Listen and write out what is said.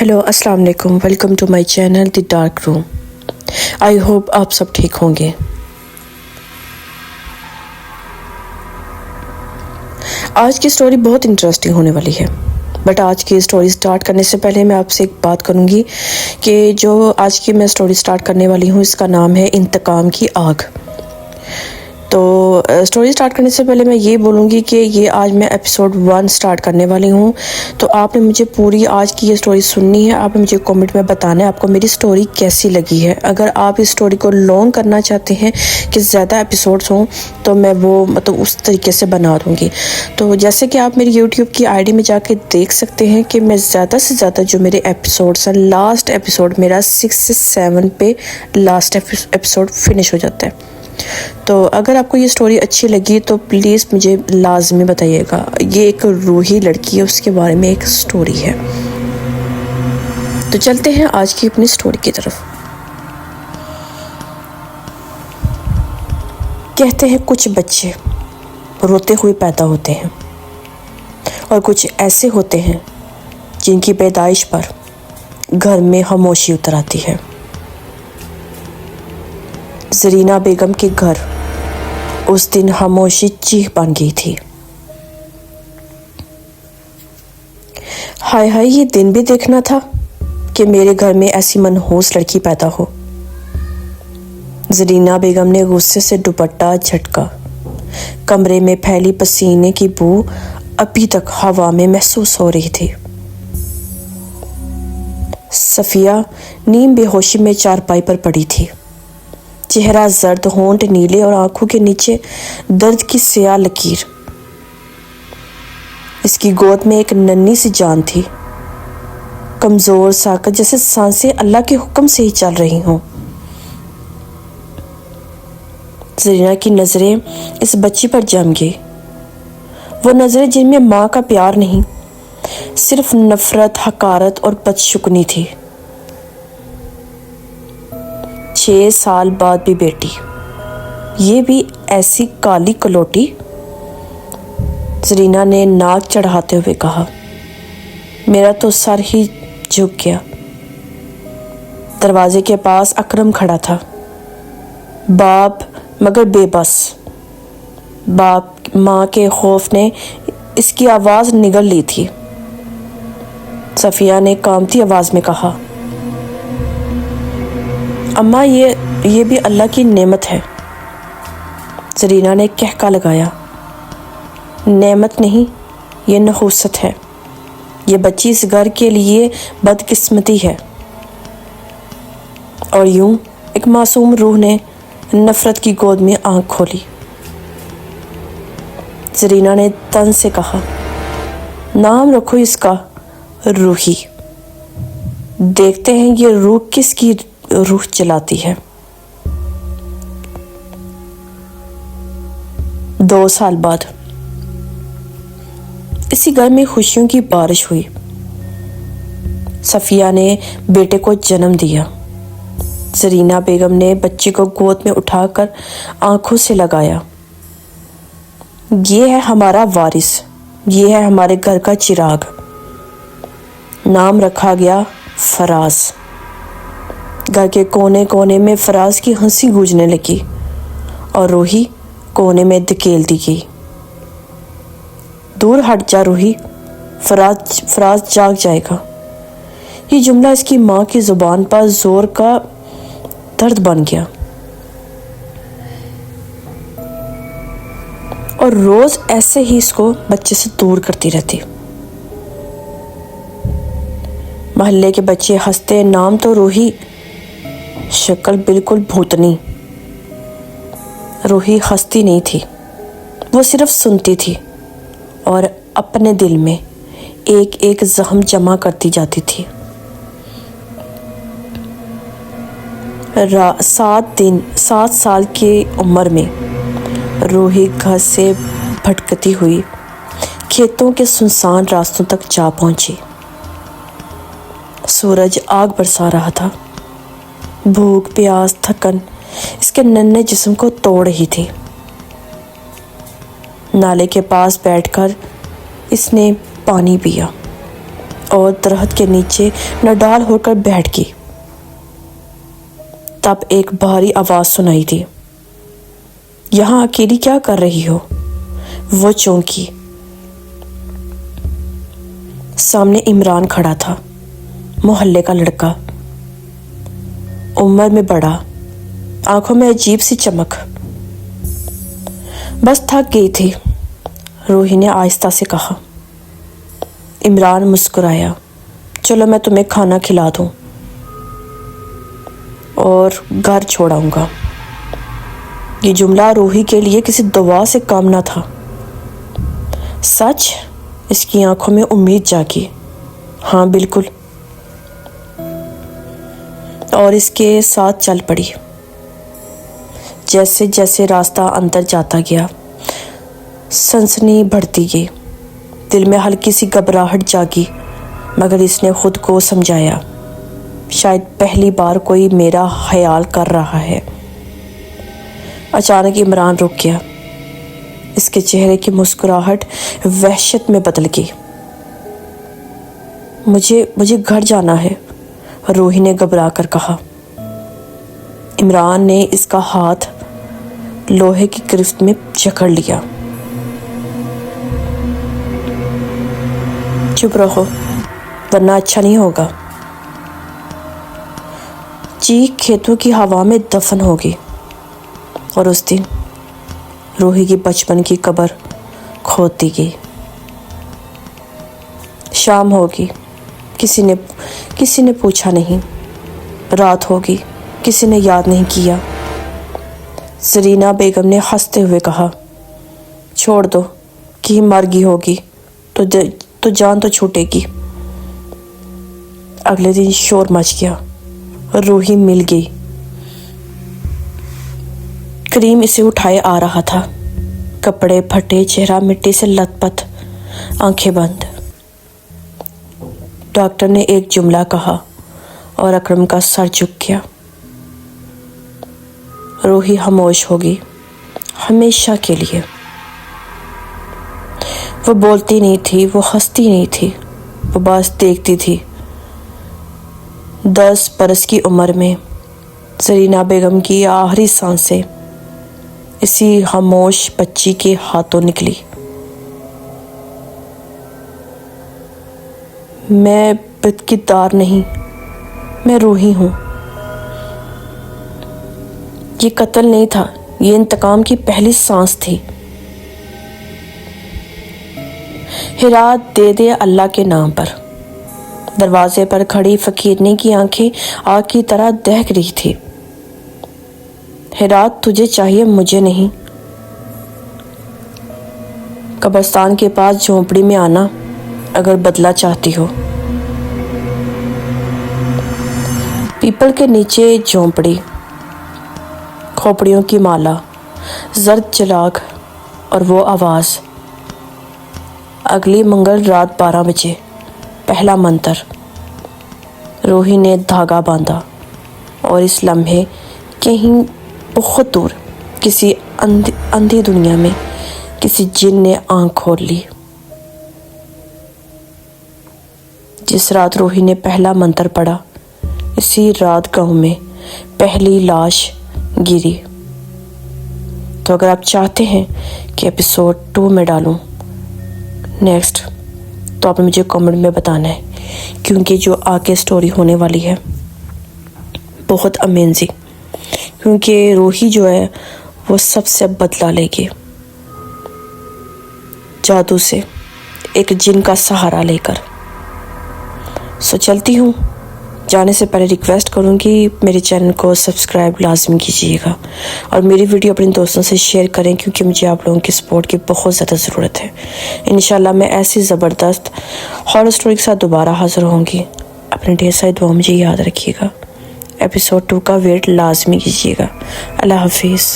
Hello अस्सलाम वालेकुम, welcome to my channel the dark room. I hope आप सब ठीक होंगे। आज की स्टोरी बहुत इंटरेस्टिंग होने वाली है, बट आज की स्टोरी स्टार्ट करने से पहले मैं आपसे एक बात करूंगी कि जो आज की मैं स्टोरी स्टार्ट करने वाली हूँ इसका नाम है इंतकाम की आग। तो स्टोरी स्टार्ट करने से पहले मैं ये बोलूँगी कि ये आज मैं एपिसोड 1 स्टार्ट करने वाली हूँ। तो आपने मुझे पूरी आज की ये स्टोरी सुननी है। आपने मुझे कमेंट में बताना है आपको मेरी स्टोरी कैसी लगी है। अगर आप इस स्टोरी को लॉन्ग करना चाहते हैं कि ज़्यादा एपिसोड्स हों तो मैं वो उस तरीके से बना दूँगी। तो जैसे कि आप मेरी यूट्यूब की आईडी में जाके देख सकते हैं कि मैं ज़्यादा से ज़्यादा जो मेरे एपिसोड्स हैं, लास्ट एपिसोड मेरा 6 से 7 पे लास्ट एपिसोड फिनिश हो जाता है। तो अगर आपको ये स्टोरी अच्छी लगी तो प्लीज़ मुझे लाजमी बताइएगा। ये एक रूही लड़की है, उसके बारे में एक स्टोरी है। तो चलते हैं आज की अपनी स्टोरी की तरफ। कहते हैं कुछ बच्चे रोते हुए पैदा होते हैं और कुछ ऐसे होते हैं जिनकी पैदाइश पर घर में खामोशी उतर आती है। ज़रीना बेगम के घर उस दिन खामोशी चीख बन गई थी। हाय हाय, ये दिन भी देखना था कि मेरे घर में ऐसी मनहूस लड़की पैदा हो। ज़रीना बेगम ने गुस्से से दुपट्टा झटका। कमरे में फैली पसीने की बू अभी तक हवा में महसूस हो रही थी। सफिया नीम बेहोशी में चारपाई पर पड़ी थी। चेहरा जर्द, होंठ नीले और आंखों के नीचे दर्द की स्याह लकीर। इसकी गोद में एक नन्ही सी जान थी, कमजोर साकत, जैसे सांसें अल्लाह के हुक्म से ही चल रही हों। ज़रीना की नजरें इस बच्ची पर जम गई। वो नजरें जिनमें माँ का प्यार नहीं, सिर्फ नफरत, हकारत और बदशुकनी थी। 6 साल बाद भी बेटी, ये भी ऐसी काली कलोटी। ज़रीना ने नाक चढ़ाते हुए कहा। मेरा तो सर ही झुक गया। दरवाजे के पास अकरम खड़ा था, बाप मगर बेबस। बाप माँ के खौफ ने इसकी आवाज़ निगल ली थी। सफिया ने कांपती आवाज़ में कहा, अम्मा ये भी अल्लाह की नेमत है। ज़रीना ने कहका लगाया, नेमत नहीं, ये नहूसत है। ये बच्ची इस घर के लिए बदकिस्मती है। और यूं एक मासूम रूह ने नफरत की गोद में आंख खोली। ज़रीना ने तन से कहा, नाम रखो इसका रूही। देखते हैं ये रूह किसकी रूह चलाती है। 2 साल बाद इसी घर में खुशियों की बारिश हुई। सफिया ने बेटे को जन्म दिया। ज़रीना बेगम ने बच्चे को गोद में उठाकर आंखों से लगाया। ये है हमारा वारिस, ये है हमारे घर का चिराग। नाम रखा गया फराज। घर के कोने कोने में फराज की हंसी गूंजने लगी और रूही कोने में धकेल दी गई। दूर हट जा रूही, फराज जाग जाएगा। ये जुमला इसकी माँ की जुबान पर जोर का दर्द बन गया और रोज ऐसे ही इसको बच्चे से दूर करती रहती। मोहल्ले के बच्चे हंसते, नाम तो रूही, शक्ल बिल्कुल भूतनी। रूही हंसती नहीं थी, वो सिर्फ सुनती थी और अपने दिल में एक एक जख्म जमा करती जाती थी। 7 साल की उम्र में रूही घर से भटकती हुई खेतों के सुनसान रास्तों तक जा पहुंची। सूरज आग बरसा रहा था। भूख, प्यास, थकन इसके नन्हे जिस्म को तोड़ रही थी। नाले के पास बैठकर इसने पानी पिया। اور درخت کے نیچے نڈال ہو کر بیٹھ گئی۔ تب ایک بھاری آواز سنائی دی، یہاں اکیلی کیا کر رہی ہو؟ وہ چونکی۔ سامنے عمران کھڑا تھا، محلے کا لڑکا، عمر میں بڑا، آنکھوں میں عجیب سی چمک۔ بس تھک گئی تھی، روحی نے آہستہ سے کہا۔ عمران مسکرایا، چلو میں تمہیں کھانا کھلا دوں اور گھر چھوڑاؤں گا۔ یہ جملہ روحی کے لیے کسی دعا سے کم نہ تھا۔ سچ؟ اس کی آنکھوں میں امید جاگی۔ ہاں بالکل۔ اور اس کے ساتھ چل پڑی۔ جیسے جیسے راستہ اندر جاتا گیا، سنسنی بڑھتی گئی، دل میں ہلکی سی گھبراہٹ جاگی، مگر اس نے خود کو سمجھایا، شاید پہلی بار کوئی میرا خیال کر رہا ہے۔ اچانک عمران رک گیا، اس کے چہرے کی مسکراہٹ وحشت میں بدل گئی۔ مجھے گھر جانا ہے، روحی نے گھبرا کر کہا۔ عمران نے اس کا ہاتھ لوہے کی گرفت میں جکڑ لیا۔ چپ رہو ورنہ اچھا نہیں ہوگا۔ چیخ کھیتوں کی ہوا میں دفن ہوگی، اور اس دن روحی کی بچپن کی قبر کھودتی گئی۔ شام ہوگی، کسی نے پوچھا نہیں۔ رات ہوگی، کسی نے یاد نہیں کیا۔ زرینہ بیگم نے ہنستے ہوئے کہا، چھوڑ دو، کہ مر گئی ہوگی تو جان تو چھوٹے گی۔ اگلے دن شور مچ گیا، روحی مل گئی۔ کریم اسے اٹھائے آ رہا تھا، کپڑے پھٹے، چہرہ مٹی سے لت پت، آنکھیں بند۔ ڈاکٹر نے ایک جملہ کہا اور اکرم کا سر جھک گیا۔ روحی خاموش ہوگی، ہمیشہ کے لیے۔ وہ بولتی نہیں تھی، وہ ہنستی نہیں تھی، وہ بس دیکھتی تھی۔ 10 برس کی عمر میں زرینہ بیگم کی آخری سانسیں اسی خاموش بچی کے ہاتھوں نکلی۔ میں بدکردار نہیں، میں روحی ہوں۔ یہ قتل نہیں تھا، یہ انتقام کی پہلی سانس تھی۔ ہیرات دے دے اللہ کے نام پر۔ دروازے پر کھڑی فقیرنی کی آنکھیں آگ کی طرح دہک رہی تھی۔ ہیرات تجھے چاہیے، مجھے نہیں۔ قبرستان کے پاس جھونپڑی میں آنا اگر بدلہ چاہتی ہو۔ پیپل کے نیچے جھونپڑی، کھوپڑیوں کی مالا، زرد چراغ اور وہ آواز۔ اگلی منگل رات 12 بجے، پہلا منتر۔ روحی نے دھاگا باندھا اور اس لمحے کہیں بہت دور کسی اندھی دنیا میں کسی جن نے آنکھ کھول لی۔ جس رات روحی نے پہلا منتر پڑھا، اسی رات گاؤں میں پہلی لاش گری۔ تو اگر آپ چاہتے ہیں کہ ایپیسوڈ 2 میں ڈالوں نیکسٹ، تو آپ نے مجھے کمنٹ میں بتانا ہے، کیونکہ جو آگے سٹوری ہونے والی ہے بہت امیزنگ، کیونکہ روحی جو ہے وہ سب سے بدلہ لے گی، جادو سے، ایک جن کا سہارا لے کر۔ سو چلتی ہوں، جانے سے پہلے ریکویسٹ کروں گی میرے چینل کو سبسکرائب لازم کیجیے گا، اور میری ویڈیو اپنے دوستوں سے شیئر کریں، کیونکہ مجھے آپ لوگوں کی سپورٹ کی بہت زیادہ ضرورت ہے۔ انشاءاللہ میں ایسی زبردست ہارر سٹوری کے ساتھ دوبارہ حاضر ہوں گی۔ اپنے ڈھیر ساری دعا مجھے یاد رکھیے گا۔ ایپیسوڈ 2 کا ویٹ لازمی کیجیے گا۔ اللہ حافظ۔